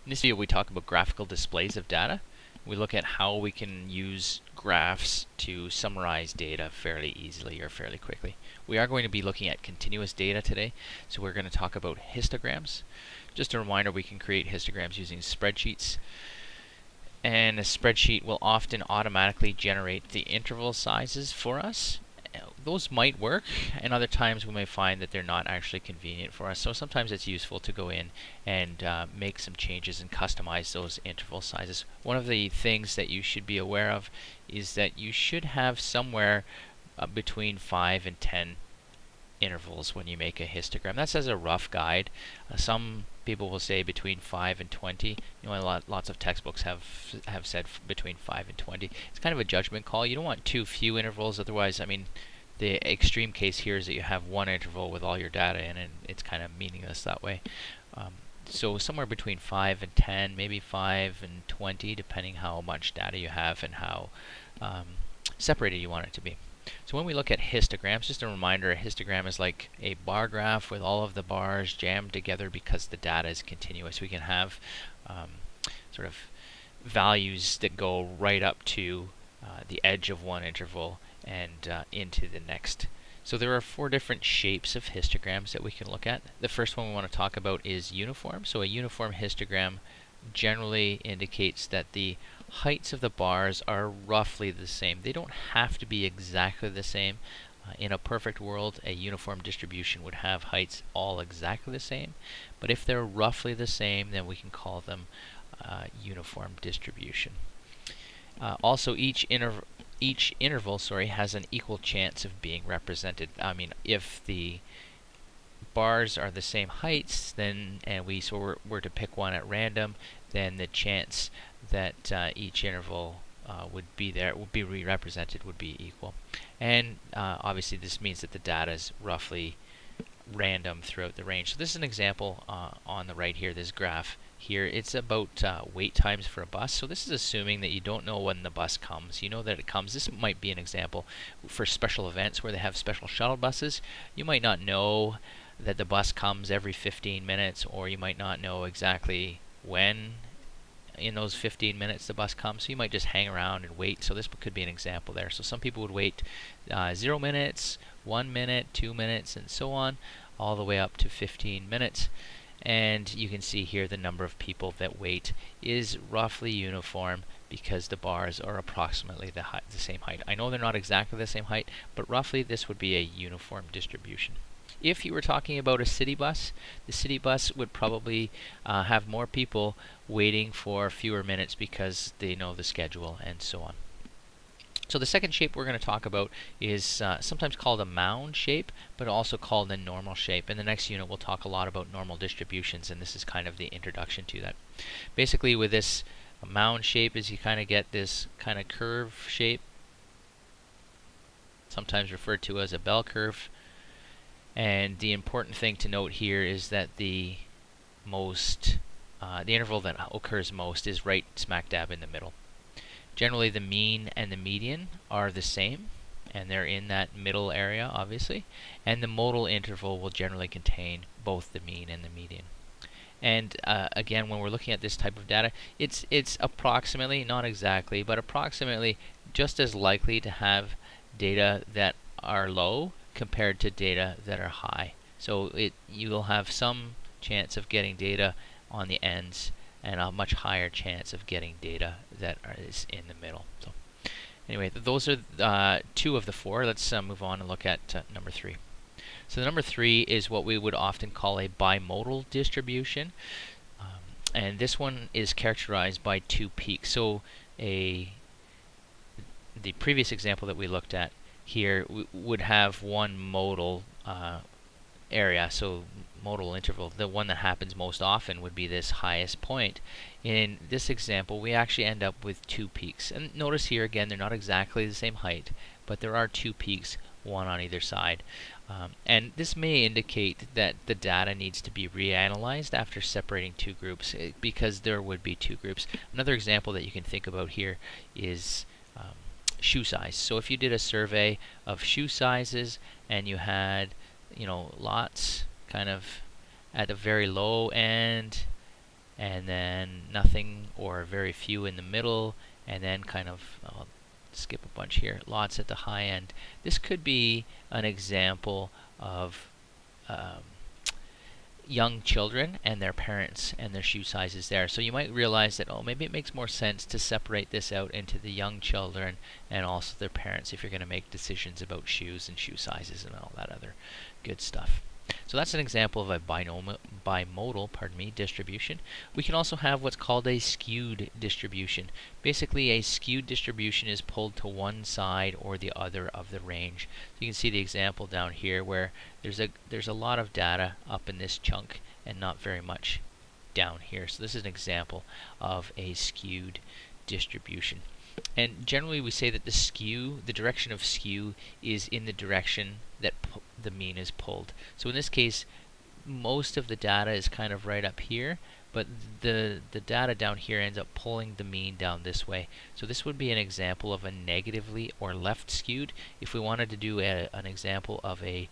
In this video we talk about graphical displays of data. We look at how we can use graphs to summarize data fairly easily or fairly quickly. We are going to be looking at continuous data today, so we're going to talk about histograms. Just a reminder, we can create histograms using spreadsheets, and a spreadsheet will often automatically generate the interval sizes for us. Those might work, and other times we may find that they're not actually convenient for us. So sometimes it's useful to go in and make some changes and customize those interval sizes. One of the things that you should be aware of is that you should have somewhere between 5 and 10 intervals when you make a histogram. That's as a rough guide. Some people will say between 5 and 20. You know, lots of textbooks have said between 5 and 20. It's kind of a judgment call. You don't want too few intervals, otherwise, I mean, the extreme case here is that you have one interval with all your data in, and it's kind of meaningless that way. So somewhere between 5 and 10, maybe 5 and 20, depending how much data you have and how separated you want it to be. So when we look at histograms, just a reminder, a histogram is like a bar graph with all of the bars jammed together because the data is continuous. We can have sort of values that go right up to the edge of one interval and into the next. So there are 4 different shapes of histograms that we can look at. The first one we want to talk about is uniform. So a uniform histogram generally indicates that the heights of the bars are roughly the same. They don't have to be exactly the same. In a perfect world, a uniform distribution would have heights all exactly the same. But if they're roughly the same, then we can call them uniform distribution. Also, each interval has an equal chance of being represented. I mean, if the bars are the same heights, then and we were to pick one at random, then the chance that each interval would be represented would be equal. And obviously this means that the data is roughly random throughout the range. So this is an example on the right here, this graph here. It's about wait times for a bus. So this is assuming that you don't know when the bus comes. You know that it comes. This might be an example for special events where they have special shuttle buses. You might not know that the bus comes every 15 minutes, or you might not know exactly when in those 15 minutes the bus comes, so you might just hang around and wait. So this could be an example there. So some people would wait 0 minutes, 1 minute, 2 minutes, and so on, all the way up to 15 minutes. And you can see here the number of people that wait is roughly uniform because the bars are approximately the same height. I know they're not exactly the same height, but roughly this would be a uniform distribution. If you were talking about a city bus, the city bus would probably have more people waiting for fewer minutes because they know the schedule and so on. So the second shape we're going to talk about is sometimes called a mound shape, but also called a normal shape. In the next unit we'll talk a lot about normal distributions, and this is kind of the introduction to that. Basically with this mound shape is you kind of get this kind of curve shape, sometimes referred to as a bell curve. And the important thing to note here is that the interval that occurs most is right smack dab in the middle. Generally the mean and the median are the same, and they're in that middle area obviously, and the modal interval will generally contain both the mean and the median. And again, when we're looking at this type of data, it's approximately, not exactly, but approximately just as likely to have data that are low compared to data that are high. So you will have some chance of getting data on the ends and a much higher chance of getting data that is in the middle. So anyway, those are 2 of the 4. Let's move on and look at number 3. So the number 3 is what we would often call a bimodal distribution, and this one is characterized by 2 peaks. So the previous example that we looked at here would have one modal area, so modal interval. The one that happens most often would be this highest point. In this example we actually end up with 2 peaks, and notice here again they're not exactly the same height, but there are 2 peaks, one on either side. And this may indicate that the data needs to be reanalyzed after separating 2 groups, because there would be 2 groups. Another example that you can think about here is shoe size. So if you did a survey of shoe sizes and you had, lots kind of at the very low end and then nothing or very few in the middle, and then kind of, I'll skip a bunch here, lots at the high end. This could be an example of young children and their parents and their shoe sizes there. So you might realize that, oh, maybe it makes more sense to separate this out into the young children and also their parents if you're going to make decisions about shoes and shoe sizes and all that other good stuff. So that's an example of a bimodal distribution. We can also have what's called a skewed distribution. Basically, a skewed distribution is pulled to one side or the other of the range. You can see the example down here where there's a lot of data up in this chunk and not very much down here. So this is an example of a skewed distribution. And generally we say that the direction of skew is in the direction that the mean is pulled. So in this case, most of the data is kind of right up here, but the data down here ends up pulling the mean down this way. So this would be an example of a negatively or left skewed. If we wanted to do an example of a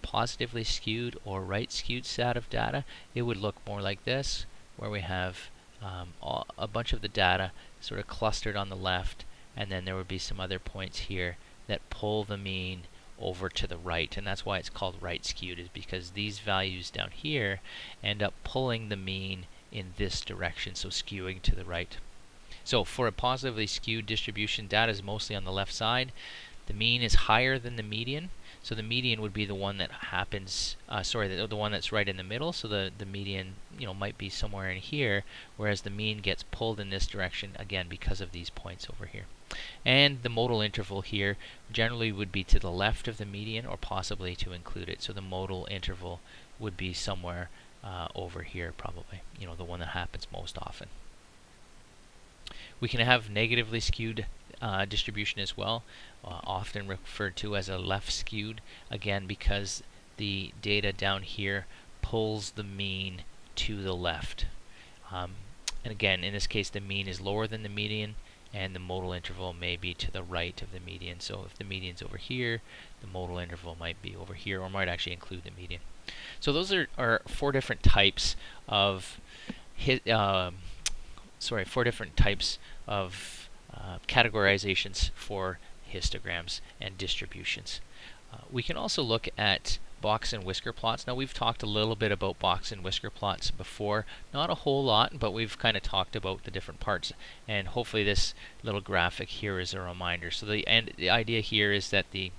positively skewed or right skewed set of data, it would look more like this, where we have a bunch of the data sort of clustered on the left, and then there would be some other points here that pull the mean over to the right, and that's why it's called right skewed, is because these values down here end up pulling the mean in this direction, so skewing to the right. So for a positively skewed distribution, data is mostly on the left side. The mean is higher than the median, so the median would be the one that happens, the one that's right in the middle, so the median, might be somewhere in here, whereas the mean gets pulled in this direction, again, because of these points over here. And the modal interval here generally would be to the left of the median, or possibly to include it, so the modal interval would be somewhere over here, probably, the one that happens most often. We can have negatively skewed distribution as well, often referred to as a left skewed, again because the data down here pulls the mean to the left. And again, in this case, the mean is lower than the median, and the modal interval may be to the right of the median. So if the median's over here, the modal interval might be over here, or might actually include the median. So those are four different types of categorizations for histograms and distributions. We can also look at box and whisker plots. Now, we've talked a little bit about box and whisker plots before, not a whole lot, but we've kind of talked about the different parts, and hopefully this little graphic here is a reminder. So the idea here is that the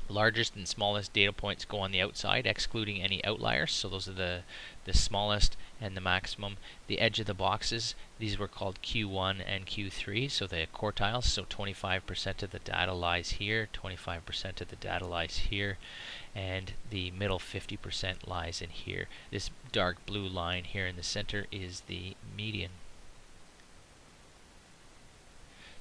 largest and smallest data points go on the outside, excluding any outliers. So those are the smallest and the maximum. The edge of the boxes, these were called Q1 and Q3, so the quartiles. So 25% of the data lies here, 25% of the data lies here, and the middle 50% lies in here. This dark blue line here in the center is the median.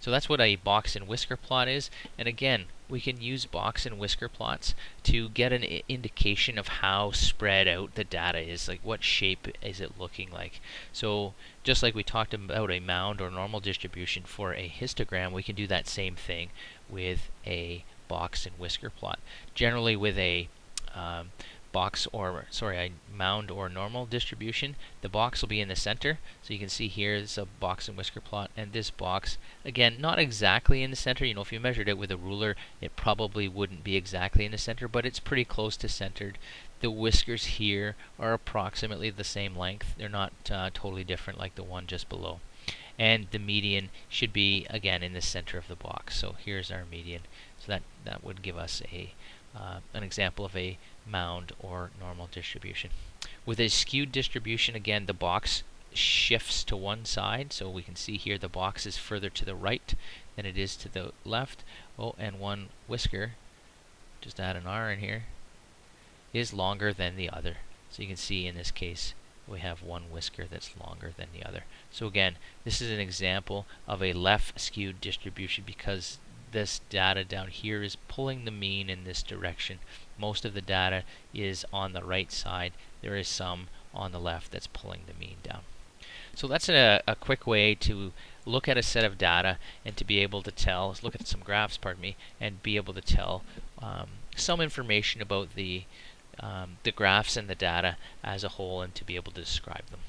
So that's what a box and whisker plot is. And again, we can use box and whisker plots to get an indication of how spread out the data is, like what shape is it looking like. So just like we talked about a mound or normal distribution for a histogram, we can do that same thing with a box and whisker plot. Generally with a mound or normal distribution, the box will be in the center. So you can see here is a box and whisker plot, and this box, again, not exactly in the center. If you measured it with a ruler, it probably wouldn't be exactly in the center, but it's pretty close to centered. The whiskers here are approximately the same length. They're not totally different like the one just below. And the median should be, again, in the center of the box. So here's our median. So that would give us an example of a mound or normal distribution. With a skewed distribution, again, the box shifts to one side. So we can see here the box is further to the right than it is to the left. Oh, and one whisker, just add an R in here, is longer than the other. So you can see in this case we have one whisker that's longer than the other. So again, this is an example of a left skewed distribution because this data down here is pulling the mean in this direction. Most of the data is on the right side. There is some on the left that's pulling the mean down. So that's a quick way to look at a set of data and to be able to tell, look at some graphs, and be able to tell some information about the graphs and the data as a whole, and to be able to describe them.